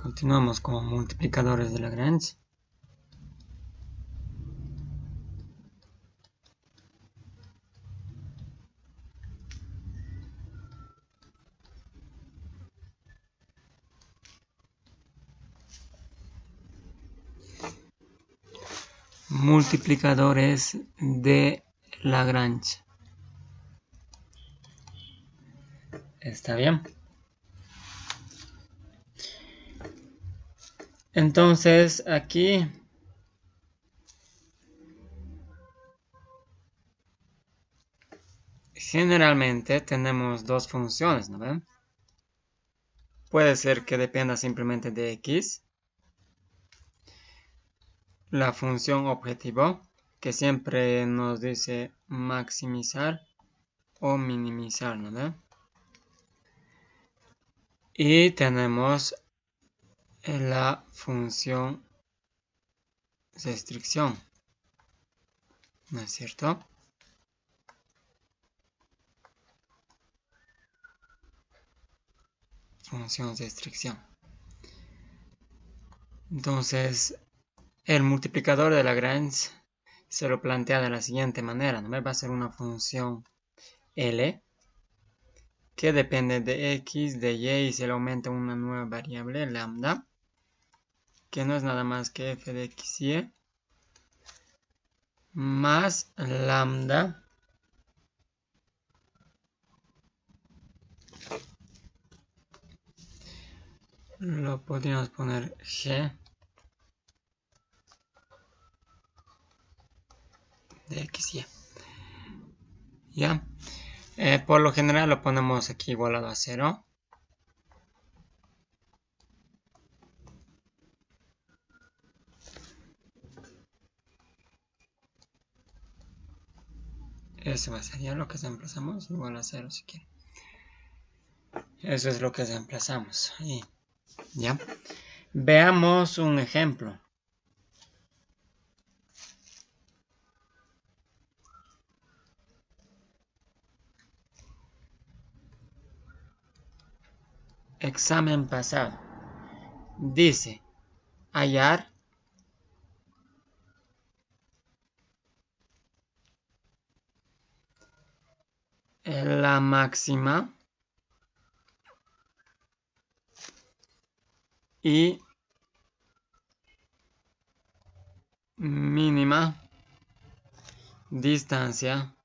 Continuamos con multiplicadores de Lagrange. Multiplicadores de Lagrange. ¿Está bien? Entonces aquí generalmente tenemos dos funciones, ¿no ven? Puede ser que dependa simplemente de x. La función objetivo, que siempre nos dice maximizar o minimizar, ¿no ven? Y tenemos la función restricción, ¿no es cierto? Función de restricción. Entonces, el multiplicador de Lagrange se lo plantea de la siguiente manera, ¿no? Va a ser una función L que depende de x, de y, y se le aumenta una nueva variable, lambda, que no es nada más que f de x y más lambda lo podríamos poner g de x y. ¿Ya? Por lo general lo ponemos aquí igualado a 0. Eso va a ser ya lo que reemplazamos, igual a 0 si quieren. Eso es lo que reemplazamos. Y, ¿ya? Veamos un ejemplo. Examen pasado. Dice, hallar la máxima y mínima distancia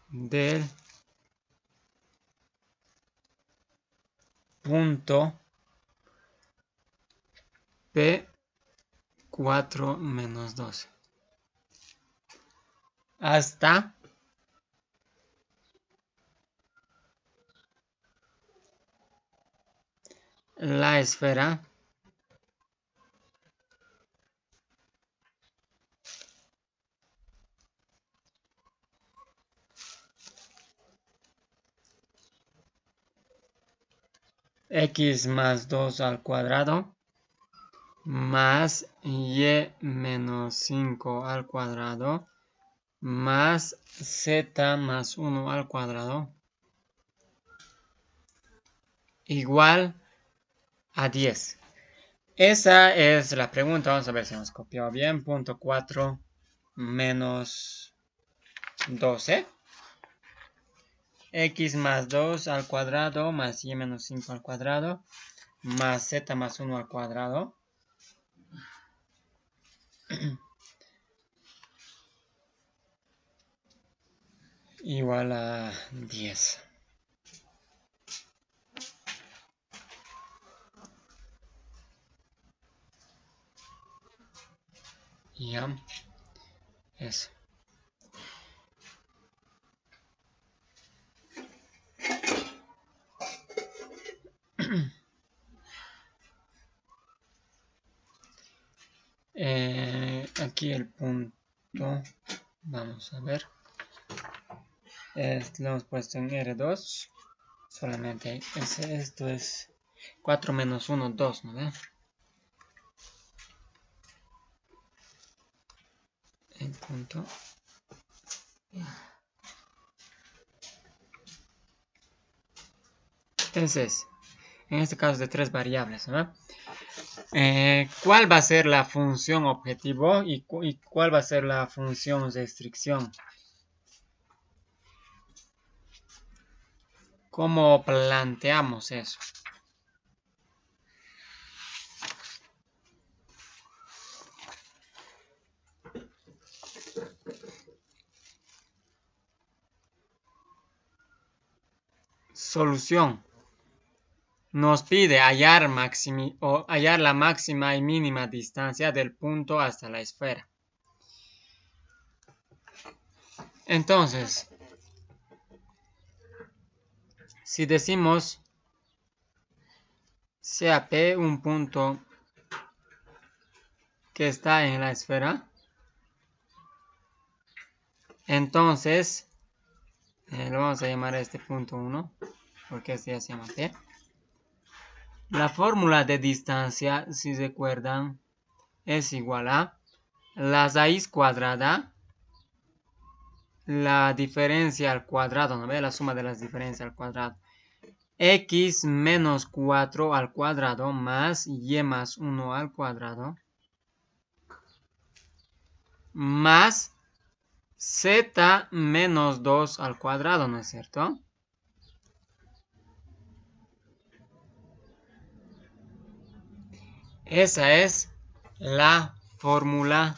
del punto P4 menos 12 hasta la esfera x más 2 al cuadrado más y menos 5 al cuadrado más z más 1 al cuadrado igual a 10. Esa es la pregunta. Vamos a ver si hemos copiado bien. Punto 4 menos 12. X más 2 al cuadrado más y menos 5 al cuadrado más z más 1 al cuadrado igual a 10. Ya, eso. Aquí el punto, vamos a ver, lo hemos puesto en R2, solamente esto es 4 menos 1, 2, ¿no ve? El punto. Entonces, en este caso de 3 variables, ¿no? ¿Cuál va a ser la función objetivo y cuál va a ser la función restricción? ¿Cómo planteamos eso? Solución. Nos pide hallar la máxima y mínima distancia del punto hasta la esfera. Entonces, si decimos sea P un punto que está en la esfera, entonces lo vamos a llamar a este punto 1, porque este ya se llama P. La fórmula de distancia, si recuerdan, es igual a la raíz cuadrada, la diferencia al cuadrado, ¿no ve? La suma de las diferencias al cuadrado. X menos 4 al cuadrado más Y más 1 al cuadrado más Z menos 2 al cuadrado, ¿no es cierto? Esa es la fórmula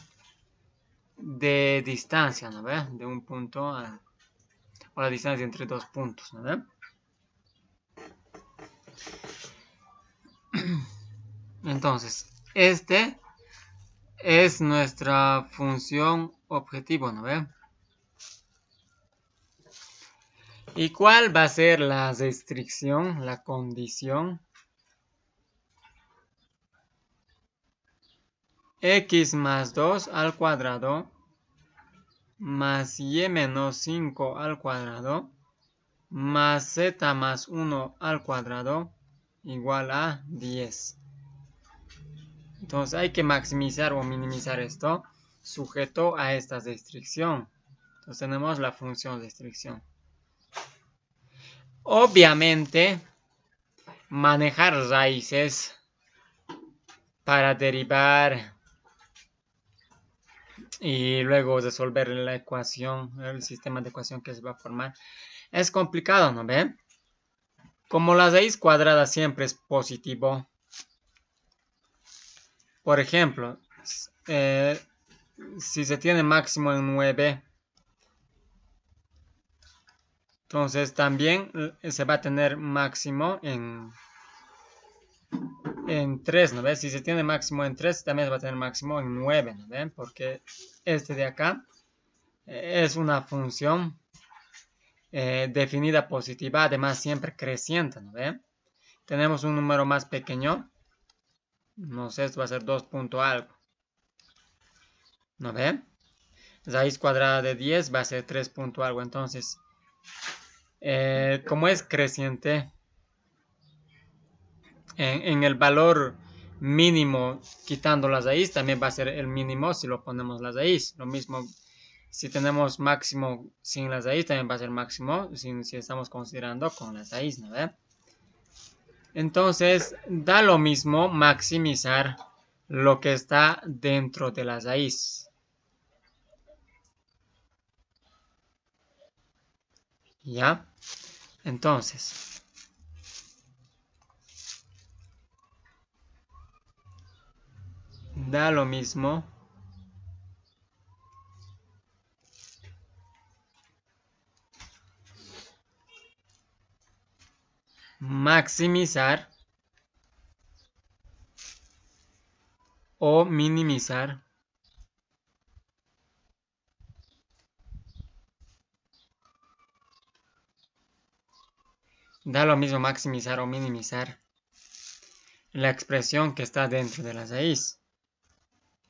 de distancia, ¿no ve? De un punto o la distancia entre dos puntos, ¿no ve? Entonces, este es nuestra función objetivo, ¿no ve? ¿Y cuál va a ser la restricción, la condición? X más 2 al cuadrado más Y menos 5 al cuadrado más Z más 1 al cuadrado igual a 10. Entonces hay que maximizar o minimizar esto sujeto a esta restricción. Entonces tenemos la función restricción. Obviamente, manejar raíces para derivar y luego resolver la ecuación, el sistema de ecuación que se va a formar, es complicado, ¿no ve? Como la raíz cuadrada siempre es positivo, por ejemplo, si se tiene máximo en 9, entonces también se va a tener máximo en 3, ¿no ves? Si se tiene máximo en 3, también se va a tener máximo en 9, ¿no ven? Porque este de acá es una función definida positiva, además siempre creciente, ¿no ven? Tenemos un número más pequeño, no sé, esto va a ser 2 punto algo, ¿no ven? Raíz cuadrada de 10 va a ser 3 punto algo, entonces, como es creciente, en el valor mínimo quitando la raíz también va a ser el mínimo si lo ponemos la raíz. Lo mismo si tenemos máximo sin la raíz también va a ser máximo si estamos considerando con la raíz, ¿no ve? Entonces da lo mismo maximizar lo que está dentro de la raíz. ¿Ya? Entonces da lo mismo maximizar o minimizar da lo mismo maximizar o minimizar la expresión que está dentro de la raíz.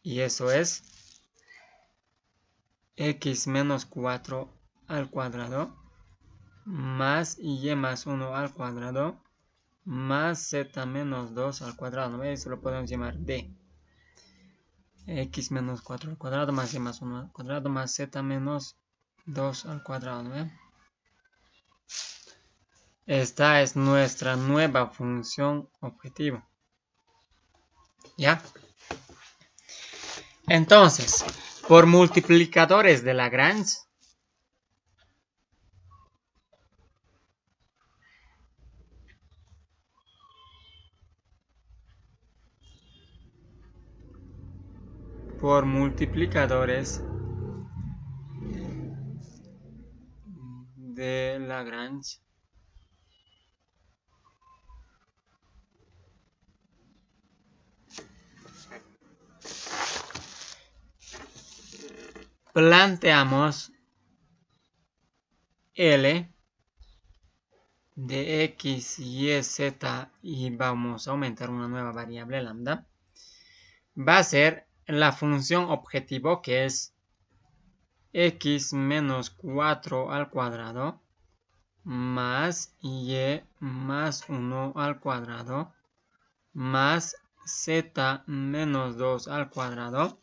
Y eso es x menos 4 al cuadrado más y más 1 al cuadrado más z menos 2 al cuadrado, ¿no? Eso lo podemos llamar d. X menos 4 al cuadrado más y más 1 al cuadrado más z menos 2 al cuadrado, ¿no? Esta es nuestra nueva función objetivo. ¿Ya? Entonces, por multiplicadores de Lagrange, de Lagrange, planteamos L de x, y, z y vamos a aumentar una nueva variable lambda, va a ser la función objetivo que es x menos 4 al cuadrado más y más 1 al cuadrado más z menos 2 al cuadrado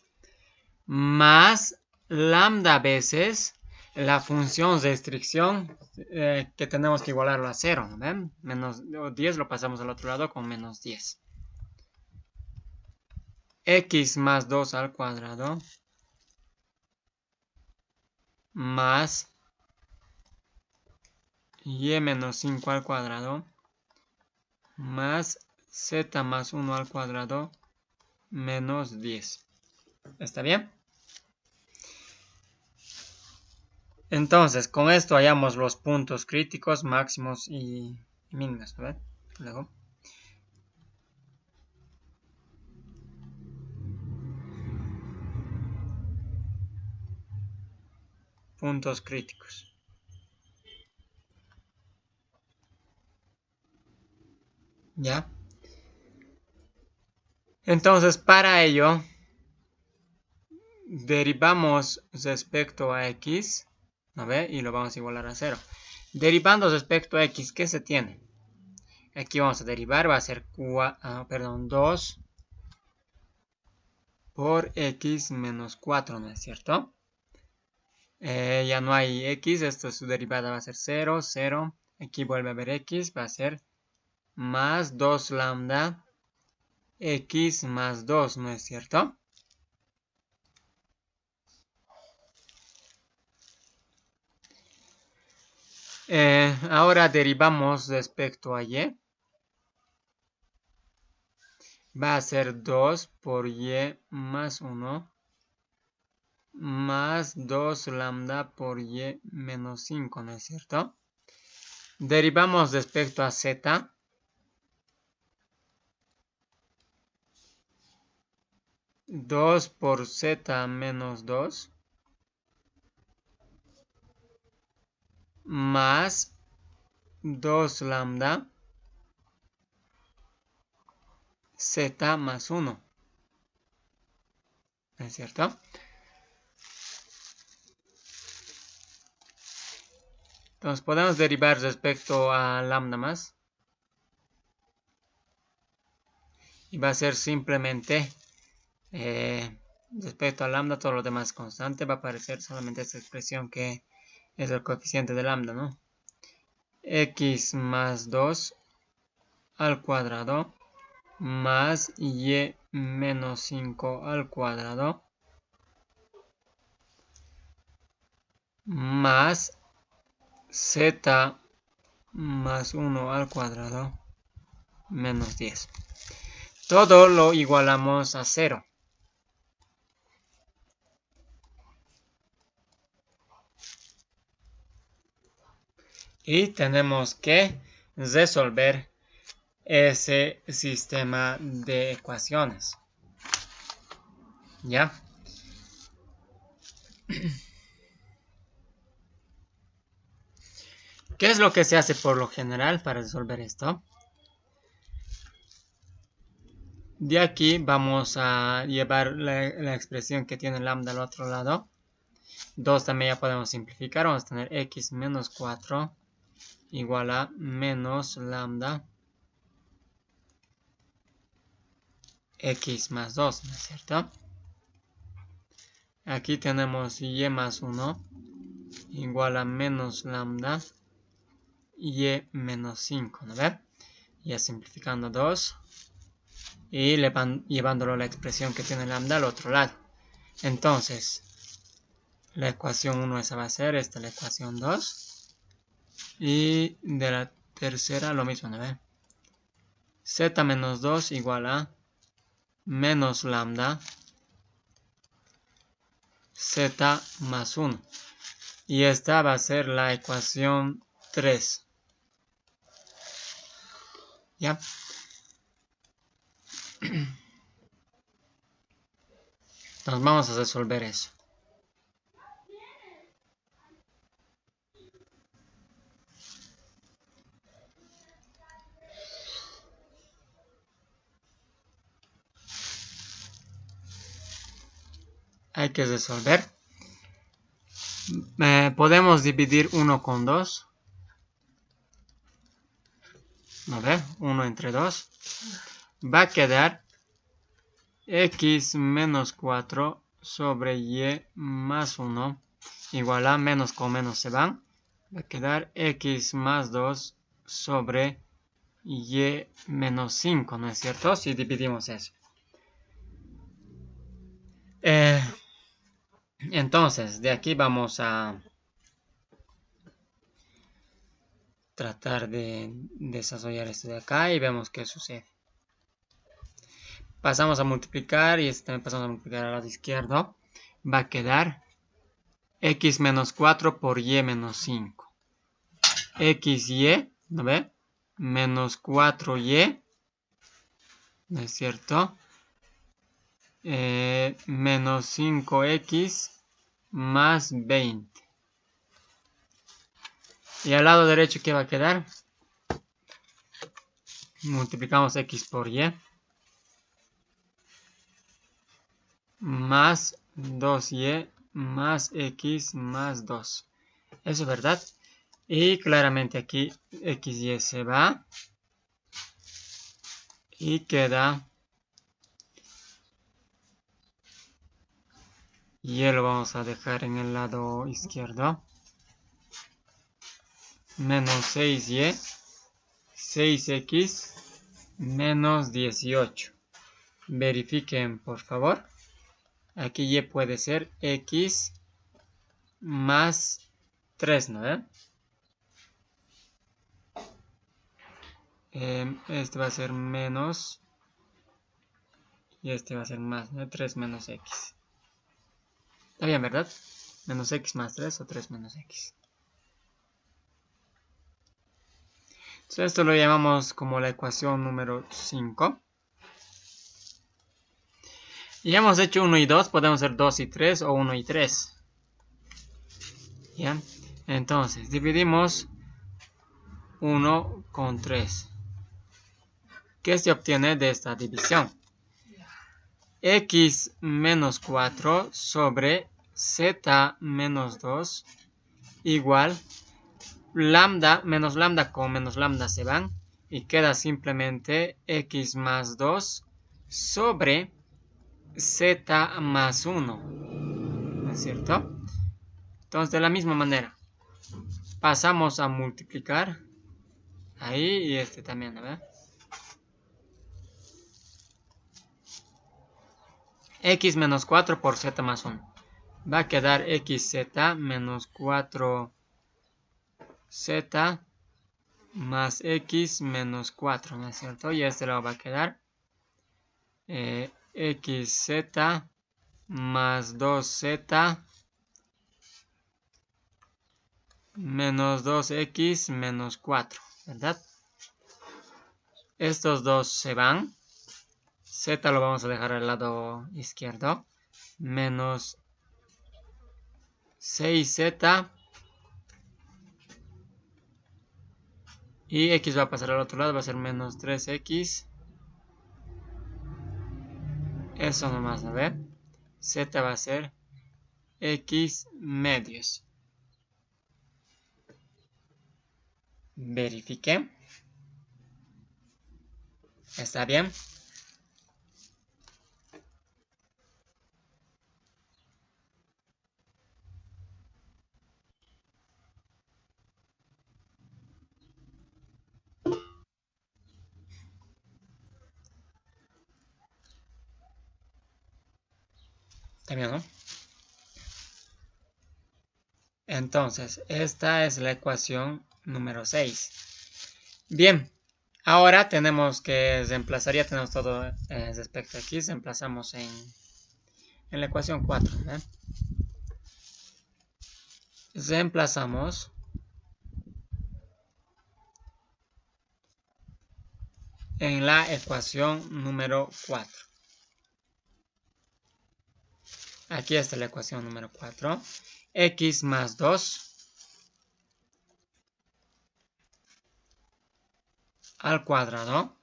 más lambda veces la función de restricción que tenemos que igualarlo a 0, ¿no ven? Menos 10 lo pasamos al otro lado con menos 10. X más 2 al cuadrado más y menos 5 al cuadrado más z más 1 al cuadrado menos 10. ¿Está bien? Entonces, con esto hallamos los puntos críticos, máximos y mínimos, ¿verdad? Luego. Puntos críticos. ¿Ya? Entonces, para ello, derivamos respecto a x, ¿no ve? Y lo vamos a igualar a 0. Derivando respecto a x, ¿qué se tiene? Aquí vamos a derivar, va a ser 2 por x menos 4, ¿no es cierto? Ya no hay x, esto su derivada va a ser 0, 0. Aquí vuelve a haber x, va a ser más 2 lambda x más 2, ¿no es cierto? Ahora derivamos respecto a y. Va a ser 2 por y más 1 más 2 lambda por y menos 5, ¿no es cierto? Derivamos respecto a z. Dos por z menos 2 más 2 lambda z más 1. ¿No es cierto? Entonces podemos derivar respecto a lambda más. Y va a ser simplemente respecto a lambda, todo lo demás constante. Va a aparecer solamente esta expresión que es el coeficiente de lambda, ¿no? X más 2 al cuadrado más y menos 5 al cuadrado más z más 1 al cuadrado menos 10. Todo lo igualamos a 0. Y tenemos que resolver ese sistema de ecuaciones. ¿Ya? ¿Qué es lo que se hace por lo general para resolver esto? De aquí vamos a llevar la expresión que tiene lambda al otro lado. 2 también ya podemos simplificar. Vamos a tener x menos 4 igual a menos lambda x más 2, ¿no es cierto? Aquí tenemos y más 1 igual a menos lambda y menos 5, ¿no ve? Ya simplificando 2 y llevándolo a la expresión que tiene lambda al otro lado. Entonces, la ecuación 1 esa va a ser, esta es la ecuación 2. Y de la tercera lo mismo, ¿no ve? Z menos 2 igual a menos lambda Z más 1. Y esta va a ser la ecuación 3. ¿Ya? Entonces vamos a resolver eso. Hay que resolver. Podemos dividir 1 con 2. ¿No ve? 1 entre 2. Va a quedar x menos 4 sobre y más 1 igual a menos con menos se van. Va a quedar x más 2 sobre y menos 5, ¿no es cierto? Si dividimos eso. Entonces, de aquí vamos a tratar de desarrollar esto de acá y vemos qué sucede. Pasamos a multiplicar y también pasamos a multiplicar al lado izquierdo. Va a quedar x menos 4 por y menos 5. XY, ¿no ve? Menos 4y, ¿no es cierto? Menos 5x más 20. Y al lado derecho, ¿qué va a quedar? Multiplicamos x por y. Más 2y más x más 2. Eso es verdad. Y claramente aquí xy se va. Y queda y lo vamos a dejar en el lado izquierdo. Menos 6y. 6x menos 18. Verifiquen, por favor. Aquí y puede ser x más 3, ¿no? Este va a ser menos. Y este va a ser más, ¿no? 3 menos x. Está bien, ¿verdad? Menos x más 3 o 3 menos x. Entonces esto lo llamamos como la ecuación número 5. Y ya hemos hecho 1 y 2, podemos hacer 2 y 3 o 1 y 3. ¿Ya? Entonces, dividimos 1 con 3. ¿Qué se obtiene de esta división? X menos 4 sobre Z menos 2 igual lambda menos lambda con menos lambda se van y queda simplemente x más 2 sobre z más 1, ¿no es cierto? Entonces de la misma manera pasamos a multiplicar ahí y este también, ¿no? X menos 4 por z más 1 va a quedar xz menos 4z más x menos 4, ¿no es cierto? Y este lado va a quedar xz más 2z menos 2x menos 4, ¿verdad? Estos dos se van. Z lo vamos a dejar al lado izquierdo. Menos 6z. Y x va a pasar al otro lado, va a ser menos 3x. Eso nomás, ¿no ve? Z va a ser x medios. Verifique. ¿Está bien? También, ¿no? Entonces, esta es la ecuación número 6. Bien, ahora tenemos que reemplazar, ya tenemos todo respecto aquí, reemplazamos en la ecuación 4. Reemplazamos en la ecuación número 4. Aquí está la ecuación número 4. X más 2 al cuadrado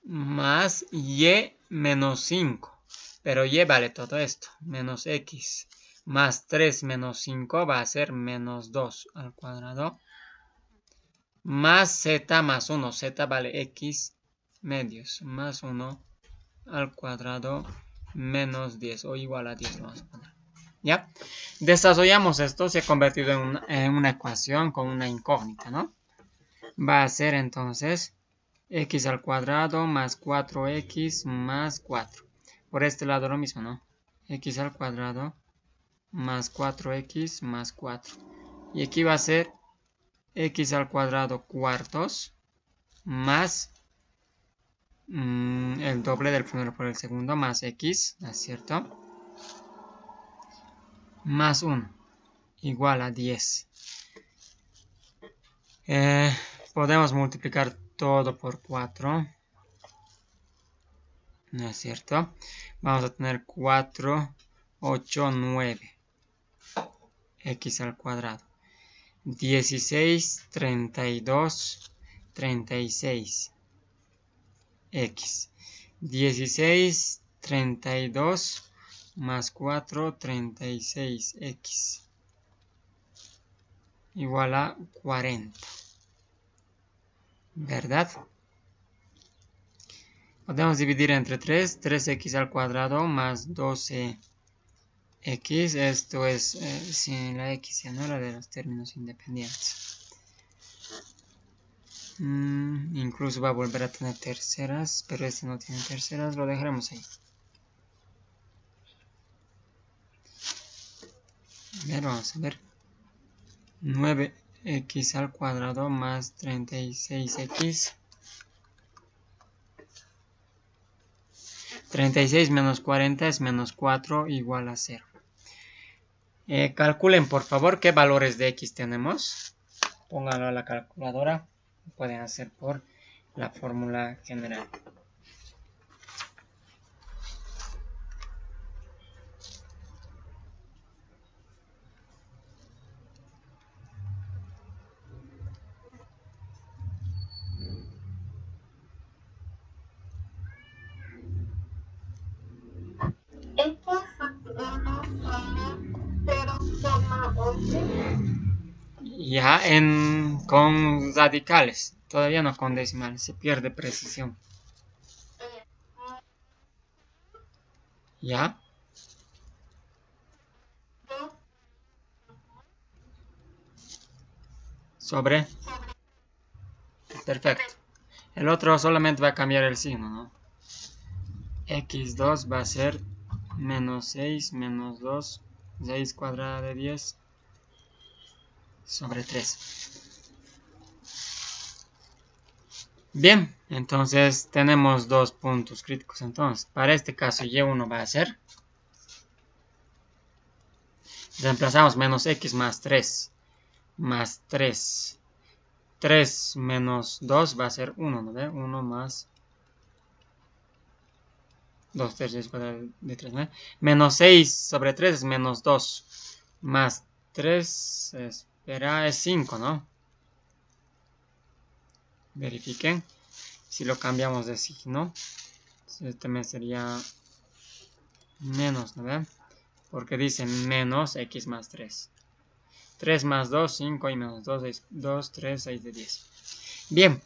más y menos 5. Pero y vale todo esto. Menos x más 3 menos 5 va a ser menos 2 al cuadrado. Más z más 1. Z vale x medios. Más 1 al cuadrado menos 10 o igual a 10 vamos a poner. ¿Ya? Desarrollamos esto, se ha convertido en una ecuación con una incógnita, ¿no? Va a ser entonces x al cuadrado más 4x más 4. Por este lado lo mismo, ¿no? X al cuadrado más 4x más 4. Y aquí va a ser x al cuadrado cuartos más el doble del primero por el segundo más x, ¿no es cierto? Más 1 igual a 10. Podemos multiplicar todo por 4. ¿No es cierto? Vamos a tener 4, 8, 9. X al cuadrado. 16, 32, 36. X. 16, 32 más 4, 36x. Igual a 40. ¿Verdad? Podemos dividir entre 3. 3x al cuadrado más 12x. Esto es sin la x se anula de los términos independientes. Incluso va a volver a tener terceras, pero este no tiene terceras, lo dejaremos ahí. A ver, vamos a ver. 9x al cuadrado más 36x. 36 menos 40 es menos 4 igual a 0. Calculen por favor qué valores de x tenemos. Pónganlo a la calculadora. Pueden hacer por la fórmula general. Ya con radicales, todavía no con decimales, se pierde precisión. ¿Ya? Sobre. Perfecto. El otro solamente va a cambiar el signo, ¿no? x2 va a ser menos 6 menos 2, 6 cuadrada de 10 sobre 3. Bien, entonces tenemos dos puntos críticos. Entonces, para este caso y1 va a ser, reemplazamos menos x más 3 más 3. 3 menos 2 va a ser 1, ¿no ve? 1 más 2 tercios de 3, ¿no? Menos 6 sobre 3 es menos 2. Más 3, espera, es 5, ¿no? Verifiquen. Si lo cambiamos de signo, también sería menos, ¿no ve? Porque dice menos x más 3. 3 más 2, 5 y menos 2, 6, 2, 3, 6 de 10. Bien,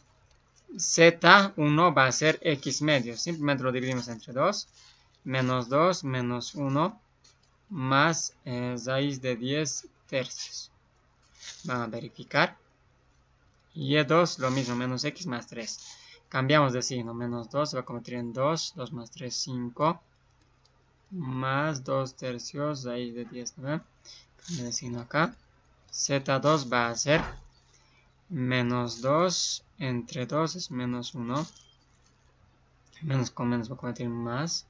z1 va a ser x medios. Simplemente lo dividimos entre 2. Menos 2, menos 1, más raíz de 10 tercios. Vamos a verificar. Y2 lo mismo, menos x más 3. cambiamos de signo. Menos 2 se va a convertir en 2. 2 más 3, 5. Más 2 tercios, raíz de 10, ¿no? Cambio de signo acá. Z2 va a ser menos 2 entre 2 es menos 1. Menos con menos va a convertir en más.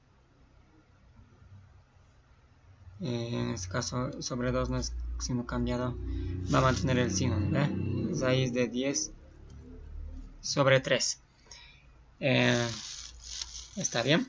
En este caso, sobre 2 no es signo cambiado. Va a mantener el signo, ¿no? Raíz de 10 sobre 3. ¿Está bien?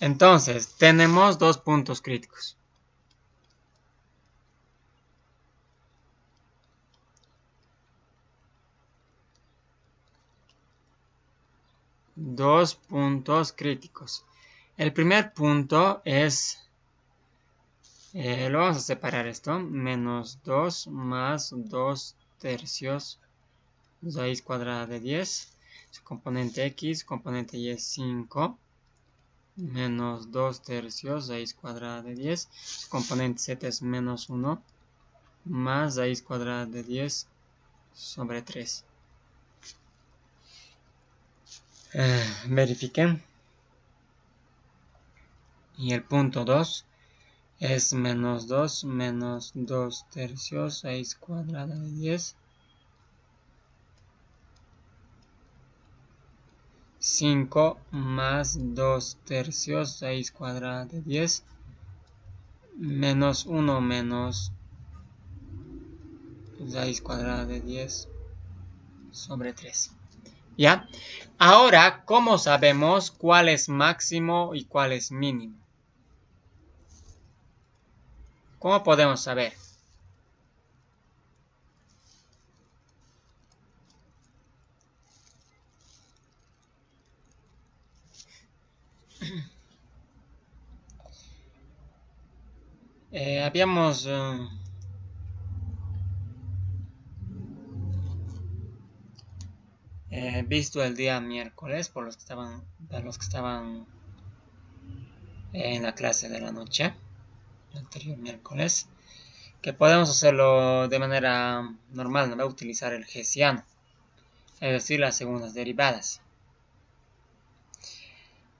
Entonces, tenemos dos puntos críticos. Dos puntos críticos. El primer punto es, lo vamos a separar esto, menos 2 más 2 tercios raíz cuadrada de 10. Su componente x, componente y es 5. Menos 2 tercios raíz cuadrada de 10. Su componente z es menos 1. Más raíz cuadrada de 10 sobre 3. Verifiquen. Y el punto 2 es menos 2 menos 2 tercios raíz cuadrada de 10. 5 más 2 tercios raíz cuadrada de 10. Menos 1 menos raíz cuadrada de 10 sobre 3. ¿Ya? Ahora, ¿cómo sabemos cuál es máximo y cuál es mínimo? ¿Cómo podemos saber? Habíamos visto el día miércoles por los que estaban en la clase de la noche, el anterior miércoles, que podemos hacerlo de manera normal, no va a utilizar el hessiano, es decir, las segundas derivadas.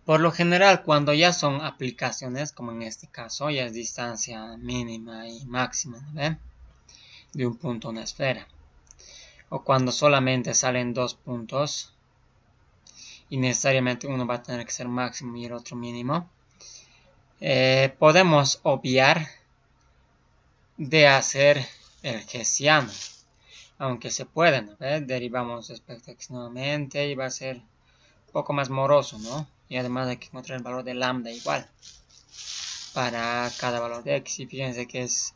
Por lo general, cuando ya son aplicaciones, como en este caso, ya es distancia mínima y máxima, ¿no? De un punto a una esfera. O cuando solamente salen dos puntos y necesariamente uno va a tener que ser máximo y el otro mínimo, podemos obviar de hacer el hessiano, aunque se puede, ¿no? Derivamos respecto a x nuevamente y va a ser un poco más moroso, ¿no? Y además hay que encontrar el valor de lambda igual para cada valor de x. Y fíjense que es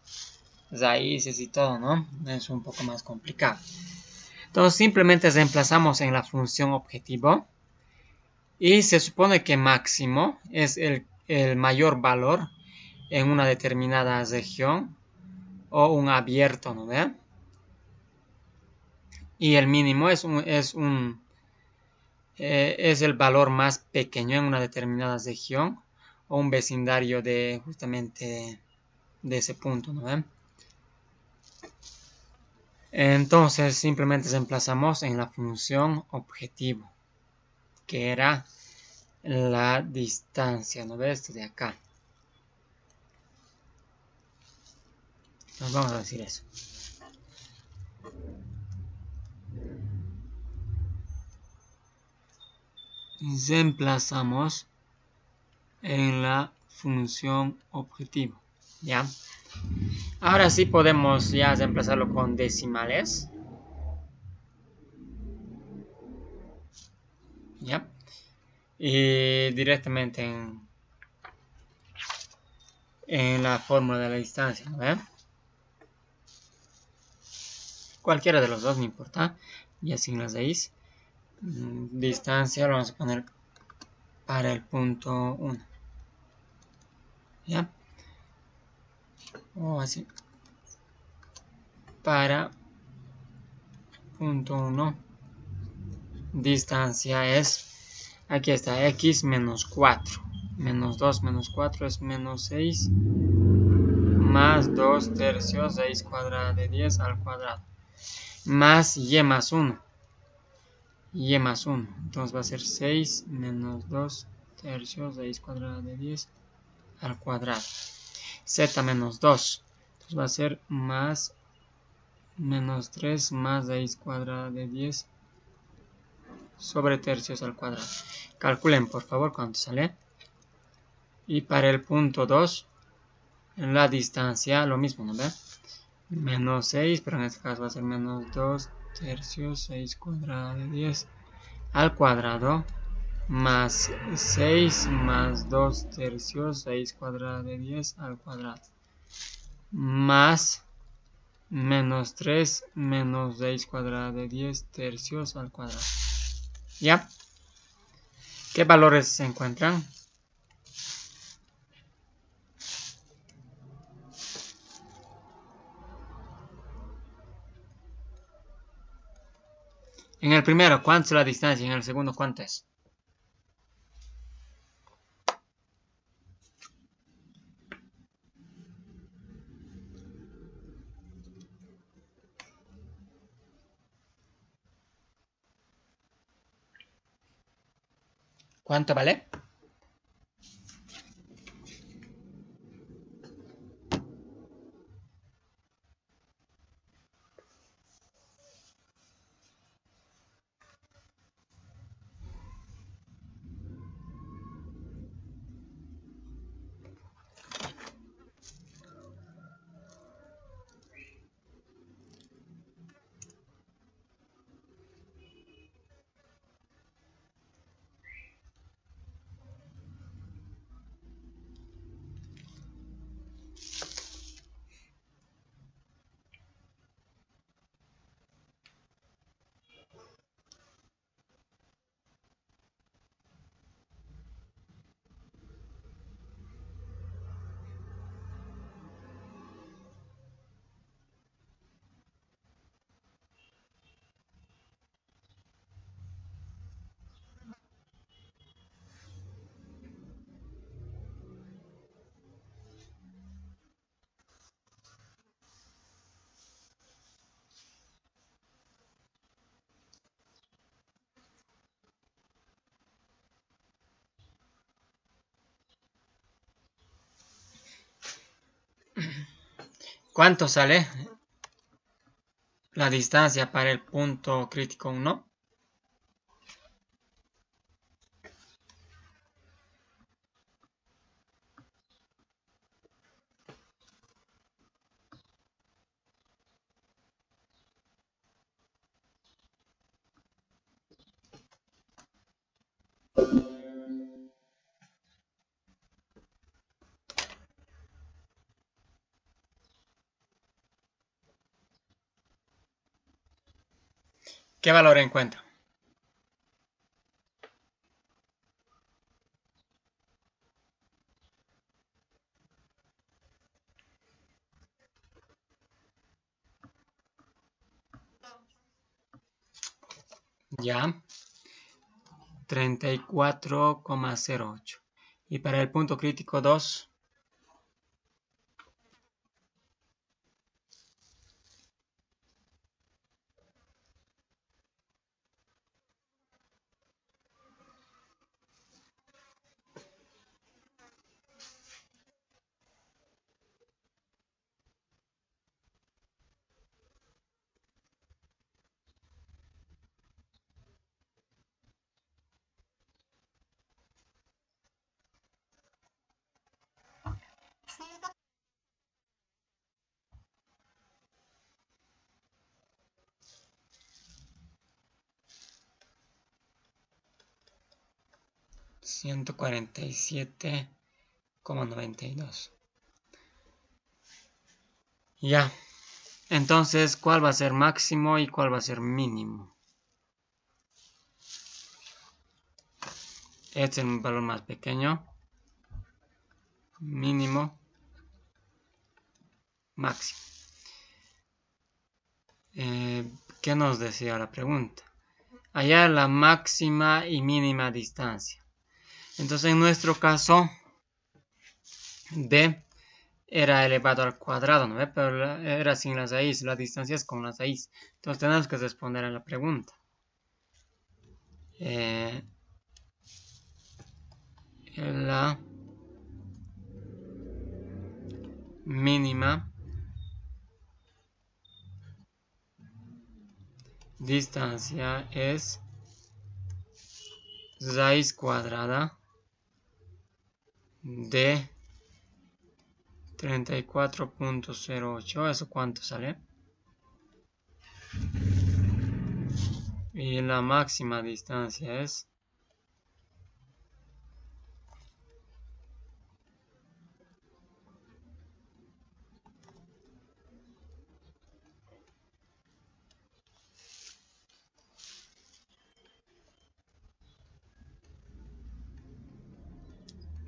raíces y todo, ¿no? Es un poco más complicado. Entonces simplemente reemplazamos en la función objetivo. Y se supone que máximo es el mayor valor en una determinada región o un abierto, ¿no ve? Y el mínimo es el valor más pequeño en una determinada región o un vecindario de justamente de ese punto, ¿no ve? Entonces simplemente reemplazamos en la función objetivo, que era la distancia, ¿no ves? Esto de acá. Nos vamos a decir eso. Reemplazamos en la función objetivo, ¿ya? Ahora sí podemos ya reemplazarlo con decimales, ¿ya? Y directamente en la fórmula de la distancia, ¿no? Cualquiera de los dos, no importa, ya sin las raíz. Distancia lo vamos a poner para el punto 1, ¿ya? O así, para punto 1 distancia es, aquí está, x menos 4. Menos 2 menos 4 es menos 6. Más 2 tercios, raíz cuadrada de 10 al cuadrado. Más y más 1. Y más 1. Entonces va a ser 6 menos 2 tercios, raíz cuadrada de 10 al cuadrado. Z menos 2. Entonces va a ser más menos 3 más raíz cuadrada de 10 sobre tercios al cuadrado. Calculen por favor cuánto sale. Y para el punto 2, en la distancia lo mismo, ¿no ve? Menos 6, pero en este caso va a ser menos 2 tercios, 6 cuadrada de 10 al cuadrado, más 6 más 2 tercios, 6 cuadrada de 10 al cuadrado, más menos 3 menos 6 cuadrada de 10 tercios al cuadrado. ¿Ya? ¿Qué valores se encuentran? En el primero, ¿cuánto es la distancia? En el segundo, ¿cuánto es? ¿Cuánto vale? ¿Cuánto sale la distancia para el punto crítico 1? ¿Qué valor encuentro? Ya, 34,08. Y para el punto crítico 2, $147,92. Ya, entonces, ¿cuál va a ser máximo y cuál va a ser mínimo? Este es un valor más pequeño. Mínimo, máximo. ¿Qué nos decía la pregunta? hallar la máxima y mínima distancia. Entonces, en nuestro caso, d era elevado al cuadrado, ¿no? Pero era sin las raíces, la distancia es con las raíces. Entonces, tenemos que responder a la pregunta. La mínima distancia es raíz cuadrada de 34.08. ¿Eso cuánto sale? Y la máxima distancia es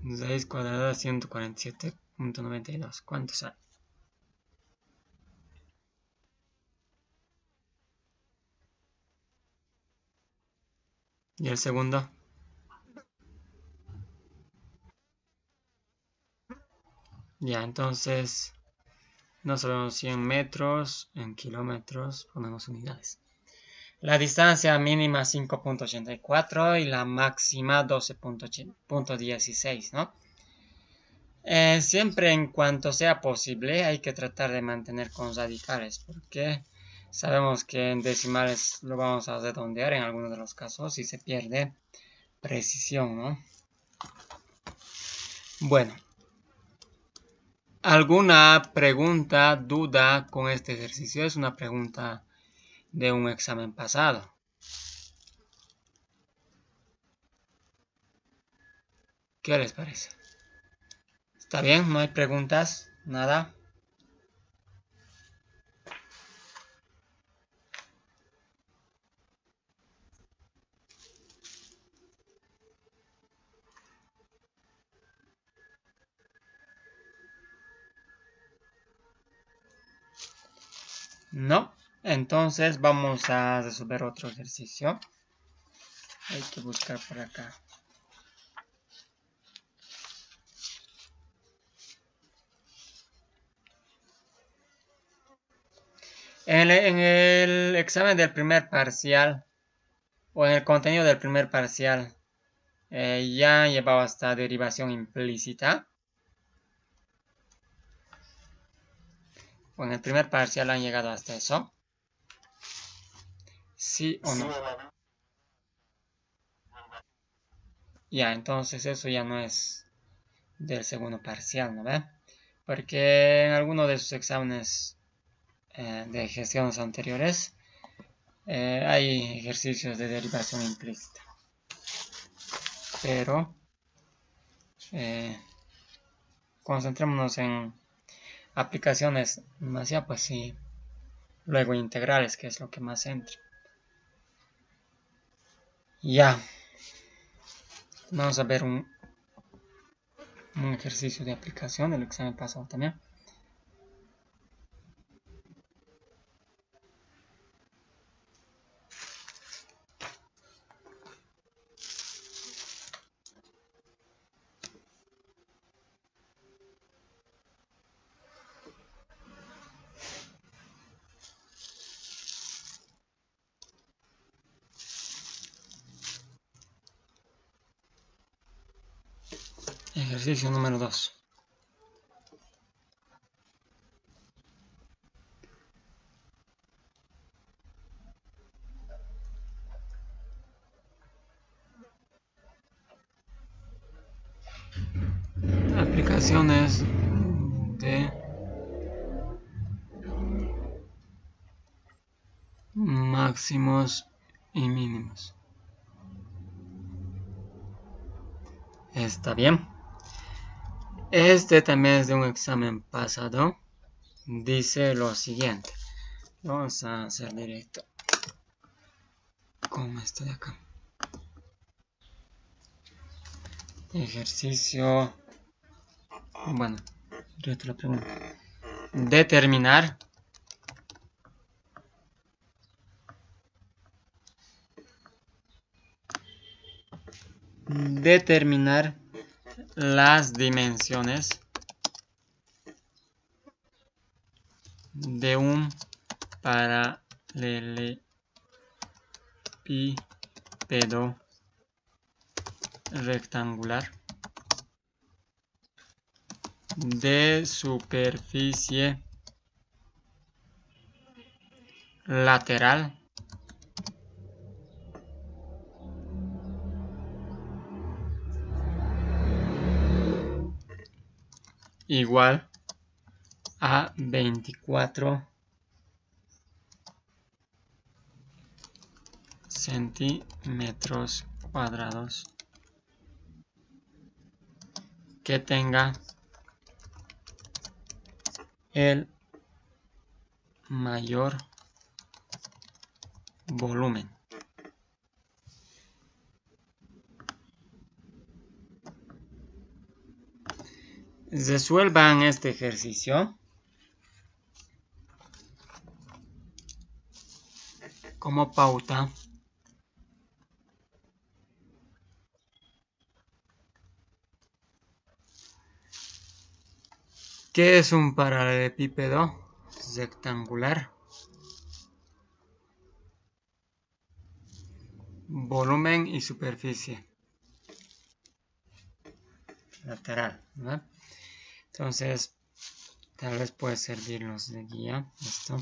6 cuadrada 147.92. ¿Cuánto sale? ¿Y el segundo? Ya, entonces no sabemos si en metros, en kilómetros, ponemos unidades. La distancia mínima 5.84 y la máxima 12.16, ¿no? Siempre en cuanto sea posible hay que tratar de mantener con radicales, porque sabemos que en decimales lo vamos a redondear en algunos de los casos y se pierde precisión, ¿no? Bueno, ¿alguna pregunta, duda con este ejercicio? Es una pregunta de un examen pasado. ¿Qué les parece? ¿Está bien? ¿No hay preguntas? ¿Nada? No. Entonces vamos a resolver otro ejercicio. Hay que buscar por acá. En el examen del primer parcial, o en el contenido del primer parcial, ya llevaba hasta derivación implícita. O en el primer parcial han llegado hasta eso. ¿Sí o no? Ya, entonces eso ya no es del segundo parcial, ¿no ve? Porque en alguno de sus exámenes de gestiones anteriores hay ejercicios de derivación implícita. Pero concentrémonos en aplicaciones más ya, pues sí, luego integrales, que es lo que más entra. Ya, vamos a ver un ejercicio de aplicación del examen pasado también. Ejercicio número 2. Aplicaciones de máximos y mínimos. Está bien. Este también es de un examen pasado. Dice lo siguiente. Vamos a hacer directo con esto de acá. Ejercicio. Bueno, directo la pregunta. Determinar determinar las dimensiones de un paralelepípedo rectangular de superficie lateral igual a 24 centímetros cuadrados, que tenga el mayor volumen. Resuelvan este ejercicio como pauta. ¿Qué es un paralelepípedo rectangular? Volumen y superficie lateral, ¿verdad? Entonces, tal vez puede servirnos de guía esto.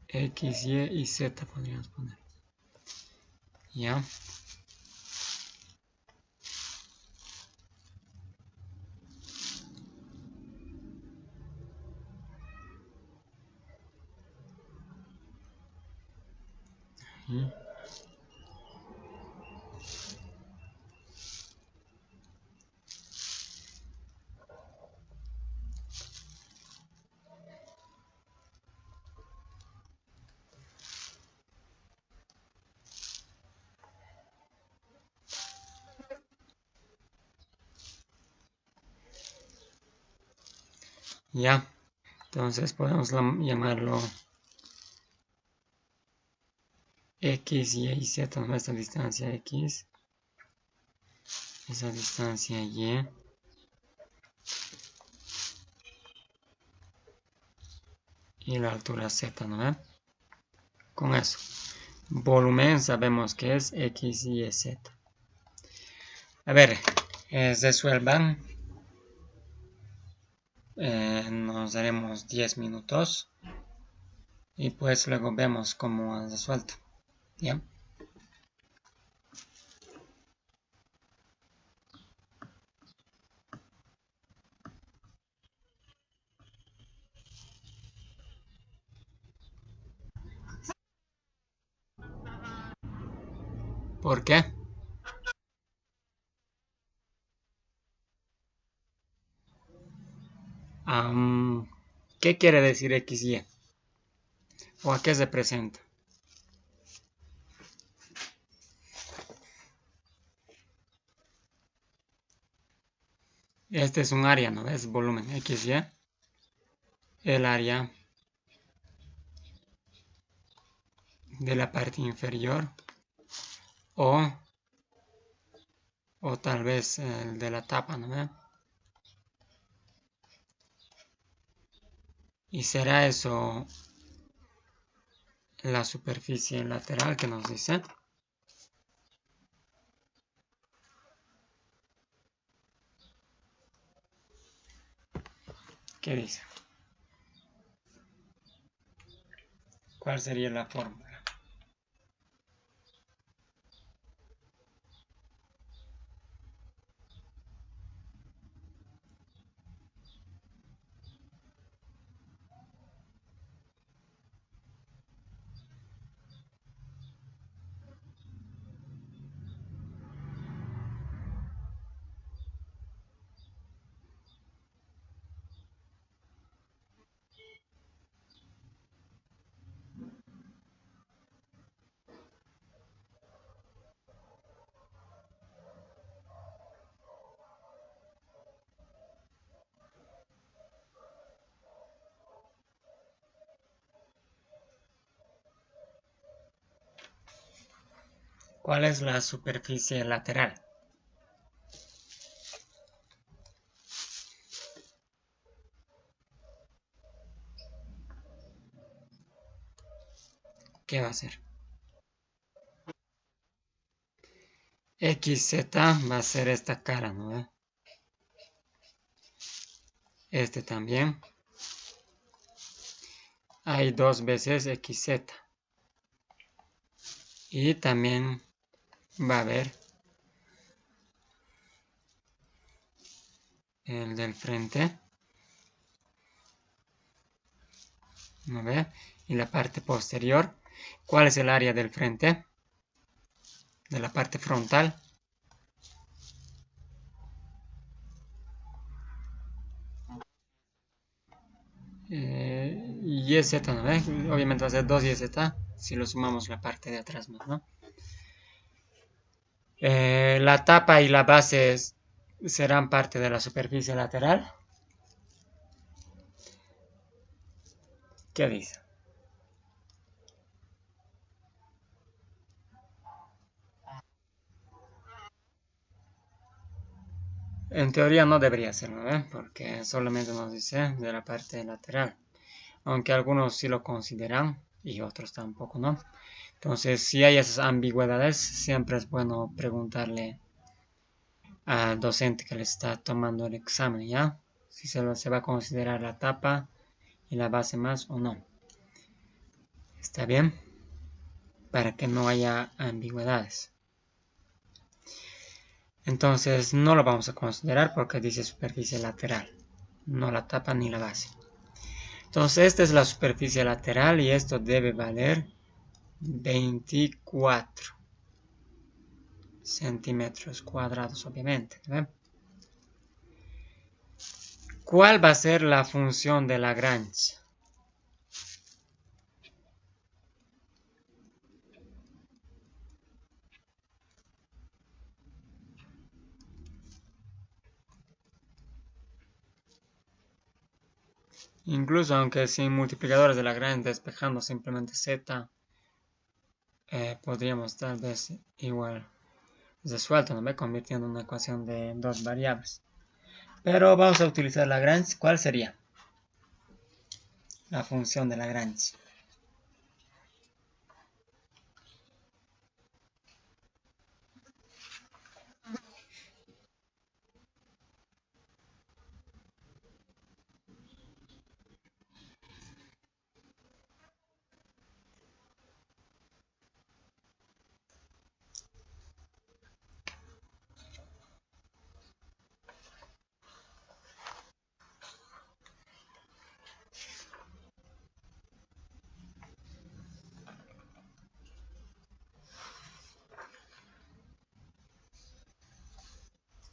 X, Y y Z podríamos poner. ¿Ya? ¿Y? Ya, entonces podemos llamarlo X, Y y Z, ¿no? Esta distancia X, esa distancia y la altura Z, ¿no? Con eso, volumen sabemos que es X, Y, Z. A ver, resuelvan. Nos daremos 10 minutos y pues luego vemos cómo han resuelto. ¿Ya? ¿Por qué? ¿Qué quiere decir XY? ¿O a qué se presenta? Este es un área, ¿no? Es volumen XY. El área de la parte inferior o tal vez el de la tapa, ¿no? Y será eso la superficie lateral que nos dice. ¿Qué dice? ¿Cuál sería la fórmula? ¿Cuál es la superficie lateral? ¿Qué va a ser? XZ va a ser esta cara, ¿no? Este también. Hay 2 veces XZ. Y también va a haber el del frente. ¿No ve? Y la parte posterior. ¿Cuál es el área del frente? De la parte frontal. YZ, ¿no ve? Obviamente va a ser 2YZ si lo sumamos la parte de atrás más, ¿no? La tapa y la base serán parte de la superficie lateral. ¿Qué dice? En teoría no debería ser, ¿no? Porque solamente nos dice de la parte lateral. Aunque algunos sí lo consideran y otros tampoco, ¿no? Entonces, si hay esas ambigüedades, siempre es bueno preguntarle al docente que le está tomando el examen, ¿ya? Si se va a considerar la tapa y la base más o no. ¿Está bien? Para que no haya ambigüedades. Entonces no lo vamos a considerar porque dice superficie lateral, no la tapa ni la base. Entonces esta es la superficie lateral y esto debe valer 24 centímetros cuadrados, obviamente. ¿Ven? ¿Cuál va a ser la función de Lagrange? Incluso aunque sin multiplicadores de Lagrange despejando simplemente z, podríamos tal vez igual resuelto, ¿no? Convirtiendo una ecuación de dos variables. Pero vamos a utilizar Lagrange. ¿Cuál sería la función de Lagrange?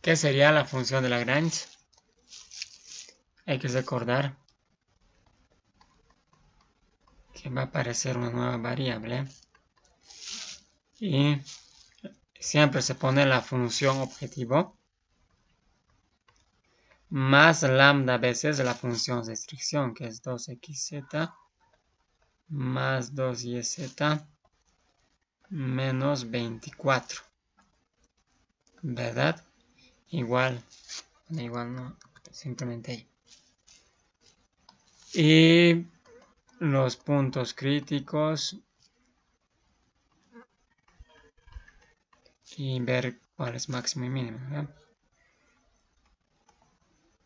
¿Qué sería la función de Lagrange? Hay que recordar que va a aparecer una nueva variable y siempre se pone la función objetivo más lambda veces la función restricción, que es 2xz más 2yz menos 24, ¿verdad? Igual no, simplemente ahí. Y los puntos críticos y ver cuál es máximo y mínimo, ¿verdad?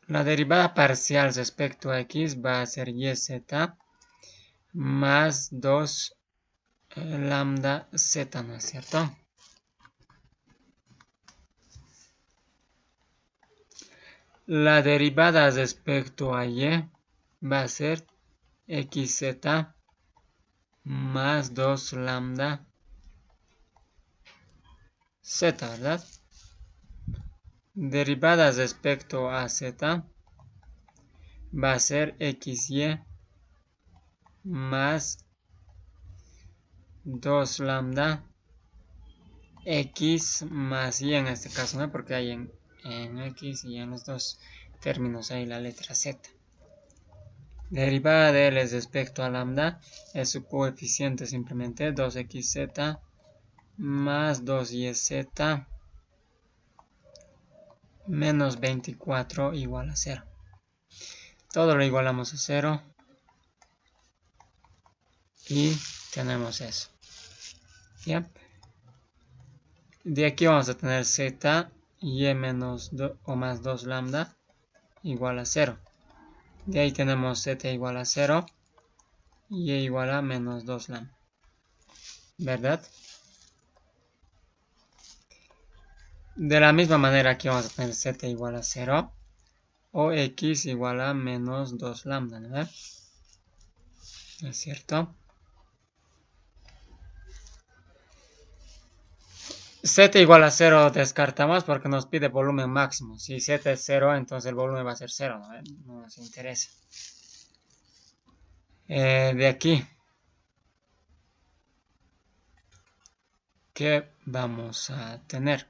La derivada parcial respecto a x va a ser yz más 2 lambda z, ¿no es cierto? La derivada respecto a y va a ser xz más 2 lambda z, ¿verdad? Derivada respecto a z va a ser xy más 2 lambda x más y en este caso, ¿no? Porque hay en x y en los dos términos hay la letra z. Derivada de L respecto a lambda es su coeficiente simplemente 2xz más 2yz menos 24 igual a 0. Todo lo igualamos a 0 y tenemos eso. ¿Ya? De aquí vamos a tener z y menos 2 o más 2 lambda igual a 0. De ahí tenemos z igual a 0 y igual a menos 2 lambda. ¿Verdad? De la misma manera aquí vamos a tener z igual a 0 o x igual a menos 2 lambda, ¿no? ¿Es cierto? Z igual a 0 descartamos porque nos pide volumen máximo. Si z es 0, entonces el volumen va a ser 0, ¿no? No nos interesa. De aquí, ¿qué vamos a tener?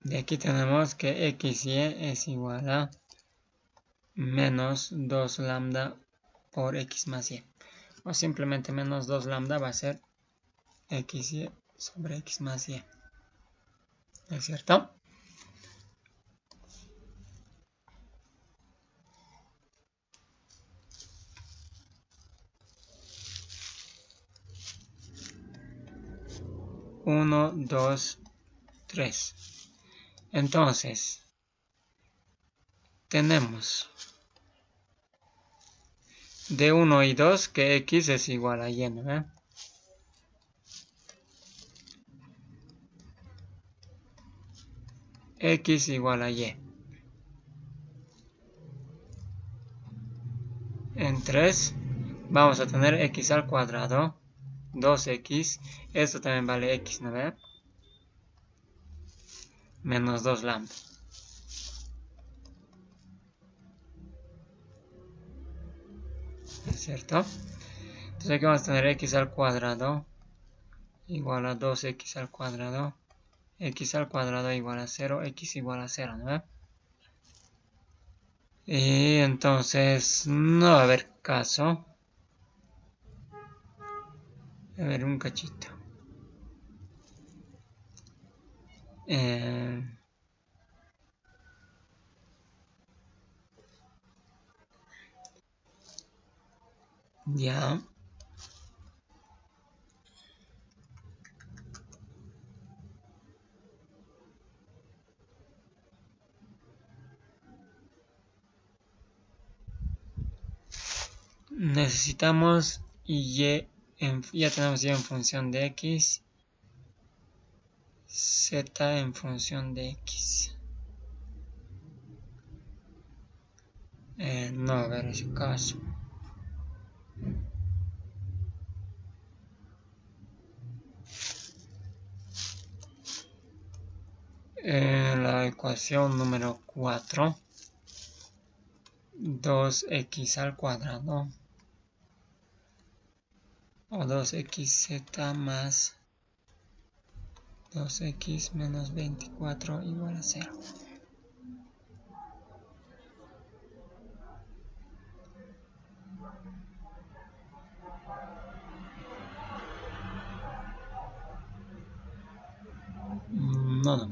De aquí tenemos que x y es igual a menos 2 lambda por x más y. O simplemente menos 2 lambda va a ser xy sobre x más y. ¿Es cierto? Uno, dos, tres. Entonces, tenemos de 1 y 2 que x es igual a y, ¿no? X igual a y. En 3 vamos a tener x al cuadrado, 2x, esto también vale x, ¿no ve? Menos 2 lambda. ¿Es cierto? Entonces aquí vamos a tener x al cuadrado igual a 2x al cuadrado, x al cuadrado igual a 0, x igual a 0, ¿no ve? Y entonces no va a haber caso. A ver, un cachito. Ya. Necesitamos y, ya tenemos y en función de x, z en función de x. No va a haber ese caso. La ecuación número 4, 2x al cuadrado o 2xz más 2x menos 24 igual a 0. No,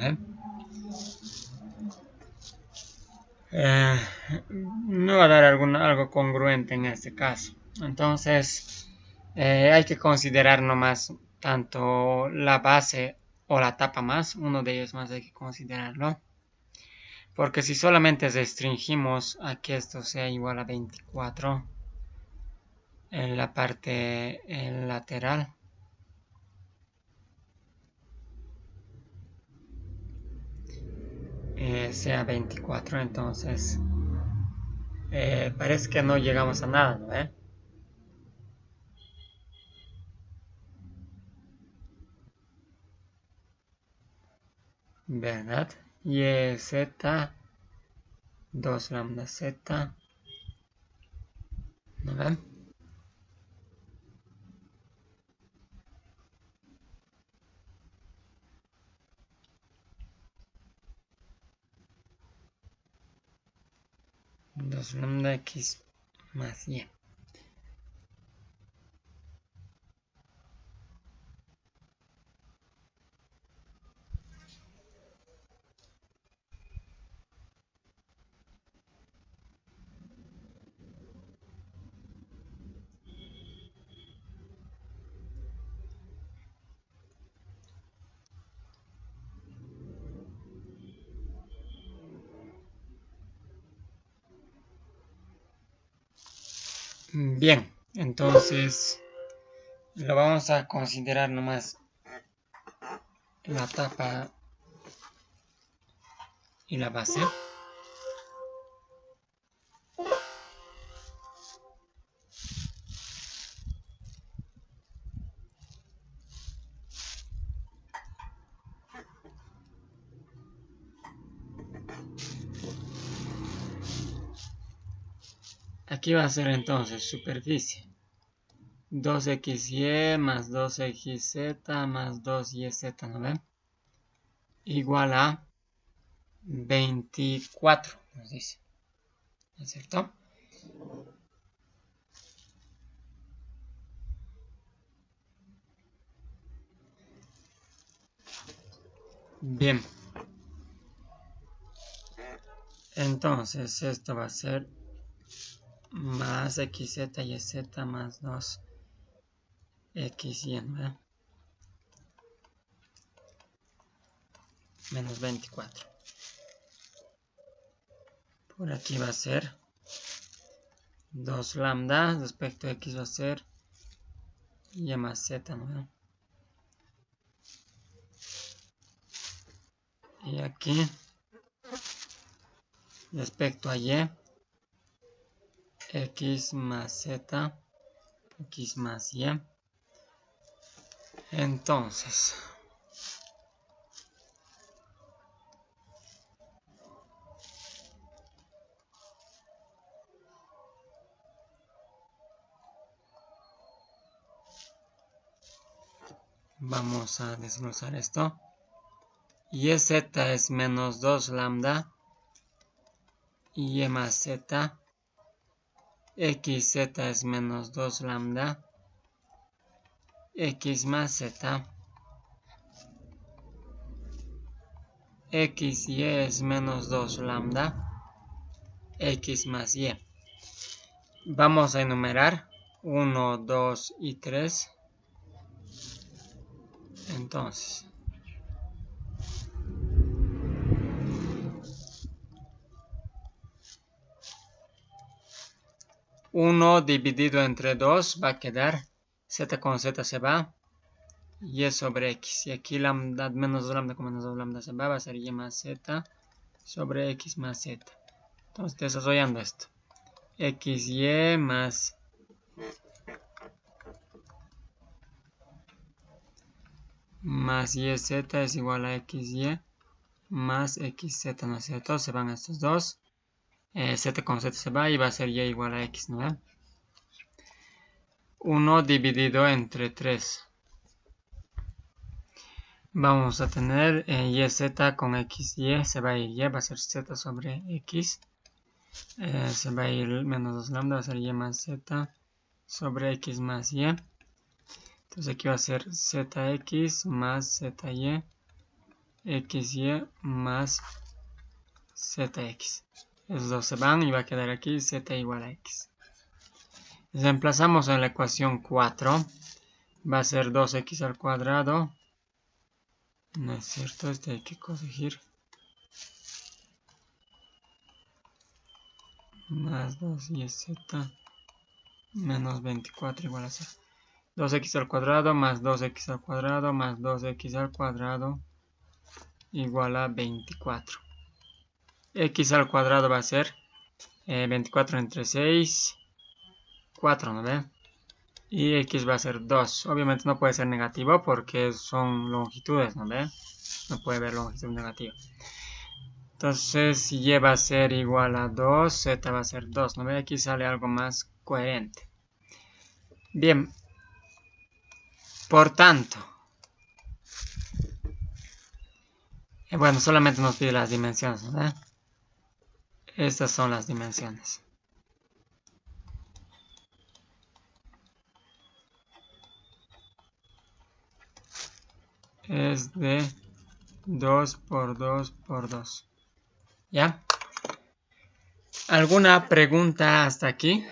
no va a dar algo congruente en este caso. Entonces, hay que considerar nomás tanto la base o la tapa más, uno de ellos más hay que considerarlo. Porque si solamente restringimos a que esto sea igual a 24 en la parte lateral, sea 24, entonces parece que no llegamos a nada, ¿no? ¿Verdad? Y z, 2 lambda z, ¿no ven? Dos lambda x más y. Bien, entonces lo vamos a considerar nomás la tapa y la base. Aquí va a ser entonces superficie 2xy más 2xz más 2yz, ¿no ven? Igual a 24, nos dice. ¿No es cierto? Bien. Entonces esto va a ser más xz y z más 2xy, ¿no? Menos 24. Por aquí va a ser 2 lambda, respecto a x va a ser y más z, ¿no? Y aquí, respecto a y, x más z, x más y. Entonces, vamos a desglosar esto. YZ es menos 2 lambda, y más z. XZ es menos 2 lambda, x más z. XY es menos 2 lambda, x más y. Vamos a enumerar 1, 2 y 3. Entonces, 1 dividido entre 2 va a quedar, z con z se va, y sobre x. Y aquí lambda menos 2 lambda con menos 2 lambda se va a ser y más z sobre x más z. Entonces, desarrollando esto. XY más YZ es igual a XY más XZ, ¿no es cierto? Se van estos dos. Z con Z se va y va a ser Y igual a X, ¿no? 1 dividido entre 3. Vamos a tener YZ con XY, se va a ir Y, va a ser Z sobre X. Se va a ir menos 2 lambda, va a ser Y más Z sobre X más Y. Entonces aquí va a ser ZX más ZY, XY más ZX. Esos dos se van y va a quedar aquí Z igual a X. Reemplazamos en la ecuación 4. Va a ser 2x al cuadrado. No es cierto, este hay que corregir. Más 2yz menos 24 igual a 0. 2x al cuadrado más 2x al cuadrado más 2x al cuadrado igual a 24. X al cuadrado va a ser 24 entre 6, 4, ¿no ve? Y x va a ser 2. Obviamente no puede ser negativo porque son longitudes, ¿no ve? No puede haber longitud negativa. Entonces y va a ser igual a 2, z va a ser 2, ¿no ve? Aquí sale algo más coherente. Bien. Por tanto, bueno, solamente nos pide las dimensiones, ¿no ve? Estas son las dimensiones. es de 2 por 2 por 2. ¿Ya? ¿Alguna pregunta hasta aquí?